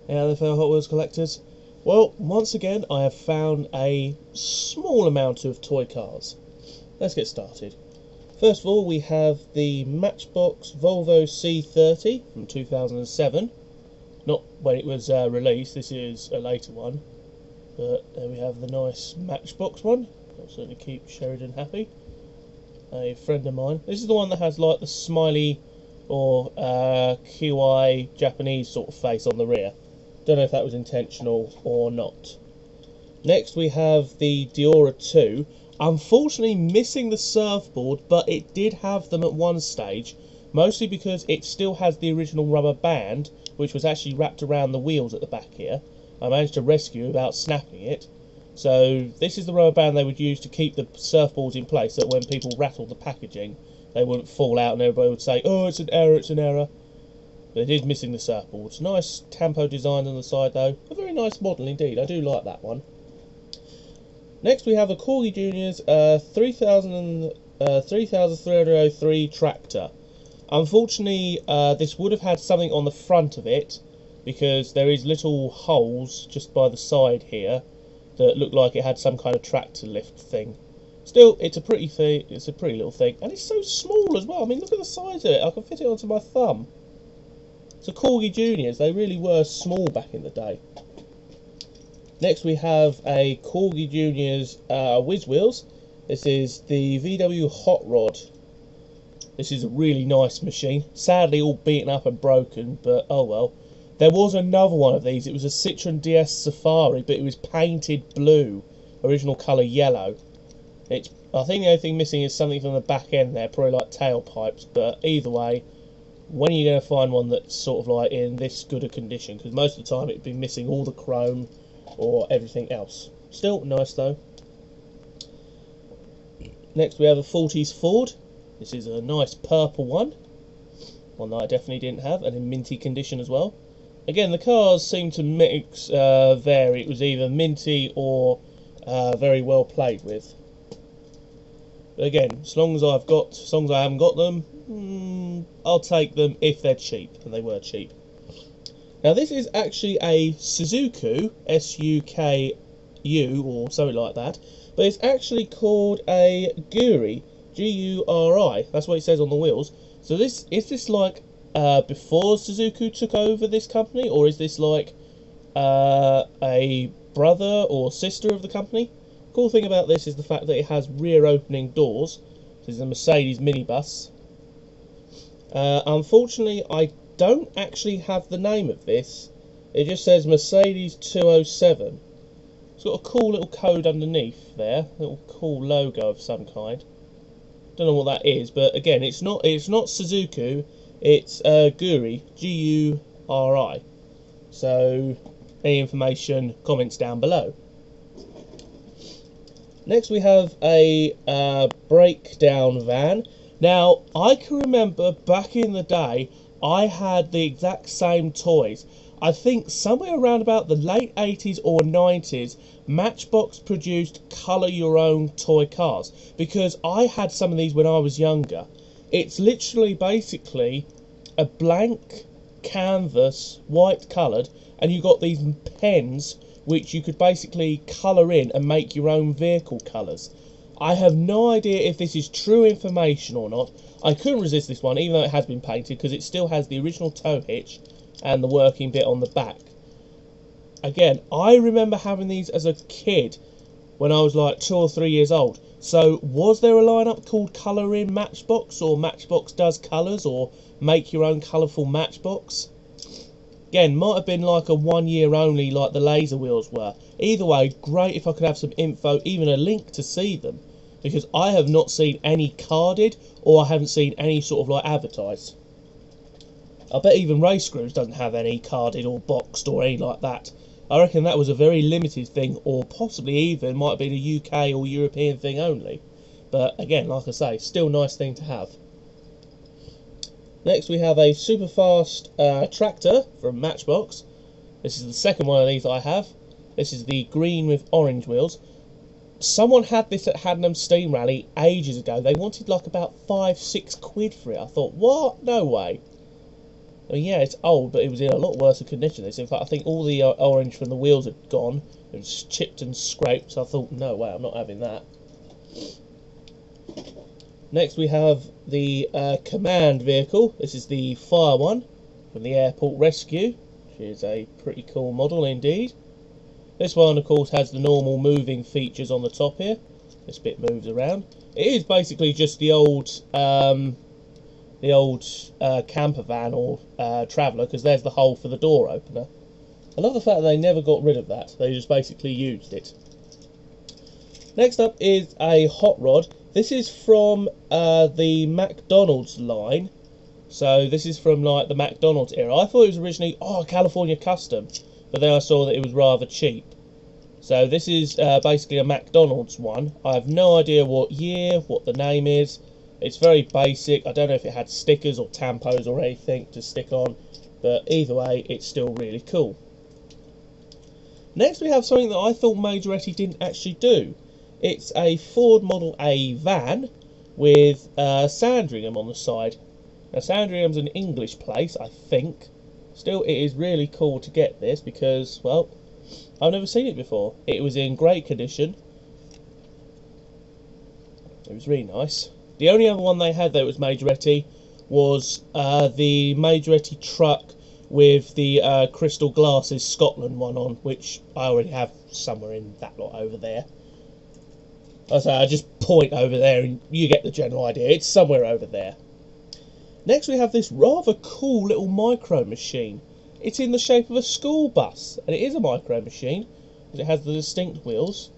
How the fellow Hot Wheels collectors? Well, once again I have found a small amount of toy cars. Let's get started. First of all, we have the Matchbox Volvo C30 from 2007. Not when it was released, this is a later one. But there we have the nice Matchbox one. That'll certainly keep Sheridan happy. A friend of mine. This is the one that has like the smiley or QI Japanese sort of face on the rear. Don't know if that was intentional or not. Next we have the Diora 2. Unfortunately missing the surfboard, but it did have them at one stage, mostly because it still has the original rubber band, which was actually wrapped around the wheels at the back here. I managed to rescue without snapping it. So this is the rubber band they would use to keep the surfboards in place, so that when people rattled the packaging, they wouldn't fall out and everybody would say, "Oh, it's an error, it's an error." But it is missing the surfboards. Nice Tampo design on the side though. A very nice model indeed. I do like that one. Next we have a Corgi Juniors 3303 tractor. Unfortunately, this would have had something on the front of it because there is little holes just by the side here that look like it had some kind of tractor lift thing. Still, it's a pretty thing. It's a pretty little thing, and it's so small as well. I mean, look at the size of it. I can fit it onto my thumb. It's a Corgi Juniors. They really were small back in the day. Next we have a Corgi Juniors Whiz Wheels. This is the VW Hot Rod. This is a really nice machine. Sadly all beaten up and broken, but oh well. There was another one of these. It was a Citroen DS Safari, but it was painted blue. Original colour yellow. I think the only thing missing is something from the back end there, probably like tailpipes, but either way, when are you going to find one that's sort of like in this good a condition? Because most of the time it'd be missing all the chrome or everything else. Still nice though. Next we have a 40s Ford. This is a nice purple one. One that I definitely didn't have, and in minty condition as well. Again, the cars seem to vary. It was either minty or very well played with. But again, as long as I haven't got them, I'll take them if they're cheap, and they were cheap. Now this is actually a Suzuku, S-U-K-U, or something like that, but it's actually called a Guri, G-U-R-I, that's what it says on the wheels. So is this like before Suzuki took over this company, or is this like a brother or sister of the company? Cool thing about this is the fact that it has rear opening doors. This is a Mercedes minibus. Unfortunately, I don't actually have the name of this. It just says Mercedes 207. It's got a cool little code underneath there, a little cool logo of some kind. Don't know what that is, but again, it's not Suzuki. It's Guri, G-U-R-I. So, any information, comments down below. Next we have a breakdown van. Now, I can remember back in the day, I had the exact same toys. I think somewhere around about the late 80s or 90s, Matchbox produced colour your own toy cars. Because I had some of these when I was younger. It's literally basically a blank canvas, white coloured, and you got these pens which you could basically colour in and make your own vehicle colours. I have no idea if this is true information or not. I couldn't resist this one, even though it has been painted, because it still has the original tow hitch and the working bit on the back. Again, I remember having these as a kid when I was like 2 or 3 years old. So, was there a lineup called Colour in Matchbox, or Matchbox does colours, or make your own colourful Matchbox? Again, might have been like a 1 year only like the laser wheels were. Either way, great if I could have some info, even a link to see them. Because I have not seen any carded, or I haven't seen any sort of like advertised. I bet even Race Screws doesn't have any carded or boxed or anything like that. I reckon that was a very limited thing, or possibly even might have been a UK or European thing only. But again, like I say, still a nice thing to have. Next we have a super fast tractor from Matchbox. This is the second one of these I have. This is the green with orange wheels. Someone had this at Haddenham Steam Rally ages ago. They wanted like about £5-6 quid for it. I thought, what? No way. I mean, yeah, it's old, but it was in a lot worse condition. In fact, I think all the orange from the wheels had gone. It was chipped and scraped, so I thought, no way, I'm not having that. Next we have the command vehicle. This is the fire one from the airport rescue, which is a pretty cool model indeed. This one, of course, has the normal moving features on the top here. This bit moves around. It is basically just the old camper van or traveller, because there's the hole for the door opener. I love the fact that they never got rid of that. They just basically used it. Next up is a hot rod. This is from the McDonald's line. So this is from like the McDonald's era. I thought it was originally California Custom, but then I saw that it was rather cheap. So this is basically a McDonald's one. I have no idea what year, what the name is. It's very basic. I don't know if it had stickers or tampos or anything to stick on, but either way, it's still really cool. Next we have something that I thought Majoretti didn't actually do. It's a Ford Model A van with Sandringham on the side. Now Sandringham's an English place, I think. Still, it is really cool to get this because, well, I've never seen it before. It was in great condition. It was really nice. The only other one they had that was Majoretti was the Majoretti truck with the crystal glasses Scotland one on, which I already have somewhere in that lot over there. I just point over there and you get the general idea. It's somewhere over there. Next we have this rather cool little micro machine. It's in the shape of a school bus, and it is a micro machine because it has the distinct wheels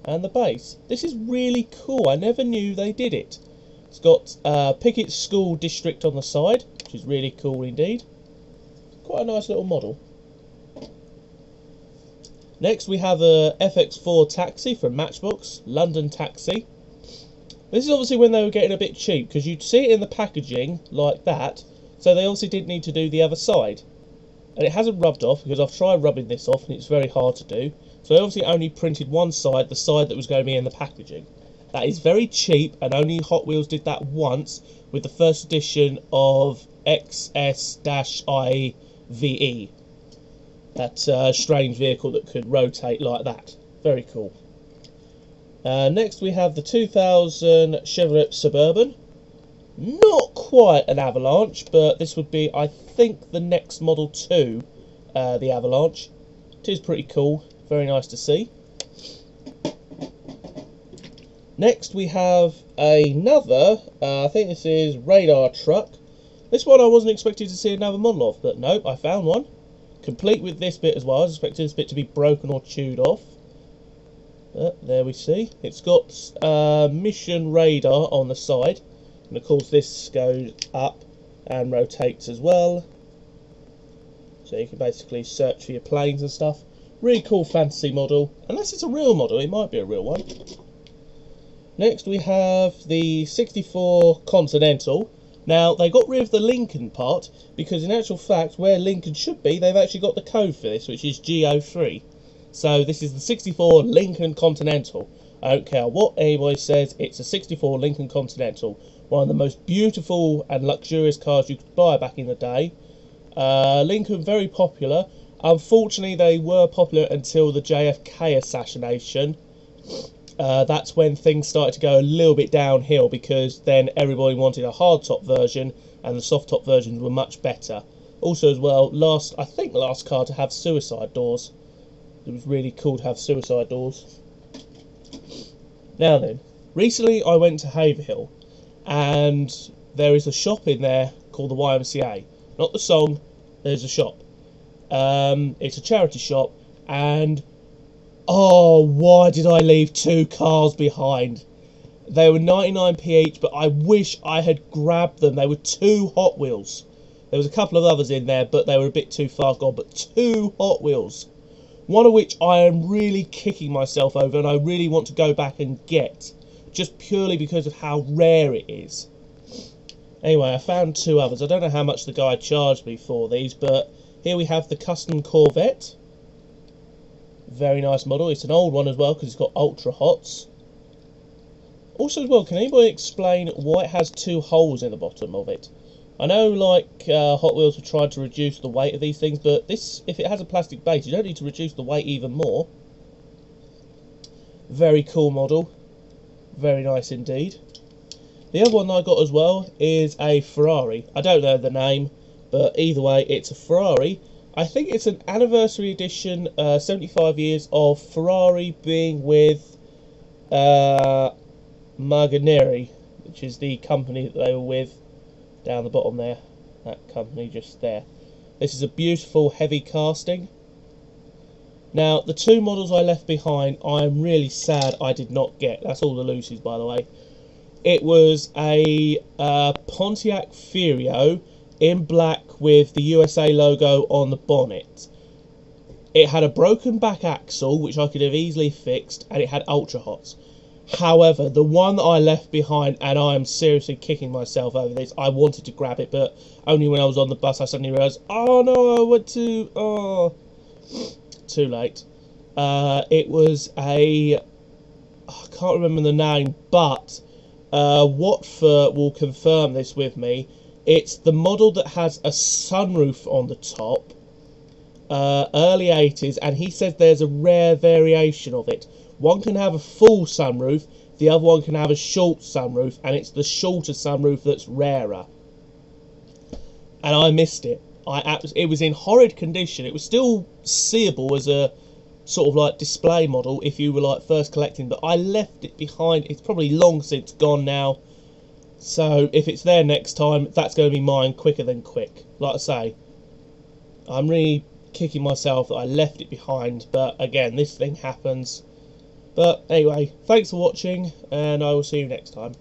and the base. This is really cool. I never knew they did it. It's got Pickett School District on the side, which is really cool indeed. Quite a nice little model. Next we have a FX4 taxi from Matchbox, London Taxi. This is obviously when they were getting a bit cheap, because you'd see it in the packaging like that, so they obviously didn't need to do the other side. And it hasn't rubbed off, because I've tried rubbing this off and it's very hard to do. So I obviously only printed one side, the side that was going to be in the packaging. That is very cheap, and only Hot Wheels did that once with the first edition of XS-IVE. That strange vehicle that could rotate like that. Very cool. Next we have the 2000 Chevrolet Suburban. Not quite an Avalanche, but this would be, I think, the next Model 2, the Avalanche. It is pretty cool. Very nice to see. Next we have another, I think this is Radar Truck. This one I wasn't expecting to see another model of, but nope, I found one. Complete with this bit as well. I was expecting this bit to be broken or chewed off. There we see. It's got mission radar on the side. And of course this goes up and rotates as well. So you can basically search for your planes and stuff. Really cool fantasy model. Unless it's a real model, it might be a real one. Next we have the 64 Continental. Now, they got rid of the Lincoln part, because in actual fact, where Lincoln should be, they've actually got the code for this, which is G03. So this is the 64 Lincoln Continental. I don't care what anybody says, it's a 64 Lincoln Continental. One of the most beautiful and luxurious cars you could buy back in the day. Lincoln, very popular. Unfortunately, they were popular until the JFK assassination. That's when things started to go a little bit downhill, because then everybody wanted a hardtop version and the soft top versions were much better. Also as well, I think the last car to have suicide doors. It was really cool to have suicide doors. Now then, recently I went to Haverhill and there is a shop in there called the YMCA. Not the song, there's a shop. It's a charity shop, and oh, why did I leave 2 cars behind? They were 99p each, but I wish I had grabbed them. They were 2 Hot Wheels. There was a couple of others in there, but they were a bit too far gone. But 2 Hot Wheels. One of which I am really kicking myself over, and I really want to go back and get. Just purely because of how rare it is. Anyway, I found 2 others. I don't know how much the guy charged me for these, but here we have the Custom Corvette. Very nice model. It's an old one as well, because it's got ultra hots. Also as well, can anybody explain why it has 2 holes in the bottom of it? I know, like, Hot Wheels have tried to reduce the weight of these things, but this, if it has a plastic base, you don't need to reduce the weight even more. Very cool model. Very nice indeed. The other one that I got as well is a Ferrari. I don't know the name, but either way, it's a Ferrari. I think it's an anniversary edition, 75 years of Ferrari being with Marganeri, which is the company that they were with down the bottom there. That company just there. This is a beautiful heavy casting. Now, the two models I left behind, I'm really sad I did not get. That's all the Lucy's, by the way. It was a Pontiac Fiero in black with the USA logo on the bonnet. It had a broken back axle, which I could have easily fixed, and it had Ultra Hots. However, the one that I left behind, and I am seriously kicking myself over this, I wanted to grab it, but only when I was on the bus I suddenly realised, oh no, I went to, oh, too late. It was a, I can't remember the name, but Watford will confirm this with me. It's the model that has a sunroof on the top, early 80s, and he says there's a rare variation of it. One can have a full sunroof, the other one can have a short sunroof, and it's the shorter sunroof that's rarer. And I missed it. It was in horrid condition. It was still seeable as a sort of like display model if you were like first collecting, but I left it behind. It's probably long since gone now, so if it's there next time, that's going to be mine quicker than quick. Like I say, I'm really kicking myself that I left it behind, but again, this thing happens. But anyway, thanks for watching, and I will see you next time.